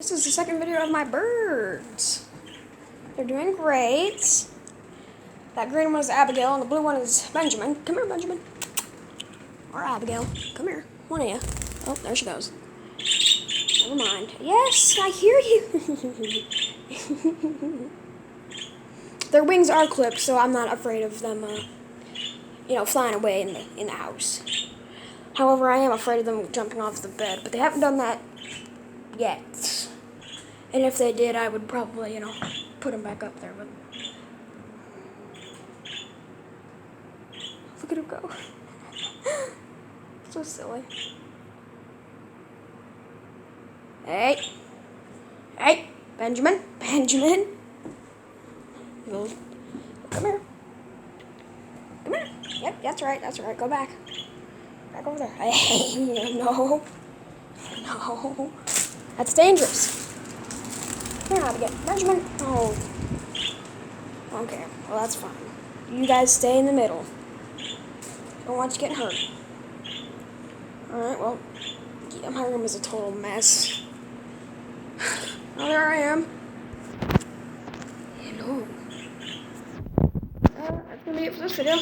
This is the second video of my birds. They're doing great. That green one is Abigail and the blue one is Benjamin. Come here, Benjamin. Or Abigail. Come here. One of you. Oh, there she goes. Never mind. Yes, I hear you. Their wings are clipped, so I'm not afraid of them, flying away in the house. However, I am afraid of them jumping off the bed, but they haven't done that yet. And if they did, I would probably, put them back up there. But look at him go. So silly. Hey. Hey. Benjamin. Benjamin. Come here. Come here. Yep, that's right. That's right. Go back. Back over there. Hey. No. No. That's dangerous. Come here, Abigail. Benjamin. Oh. Okay. Well, that's fine. You guys stay in the middle. Don't want you getting hurt. Alright, well, yeah, my room is a total mess. Oh, there I am. Hello. That's gonna be it for this video.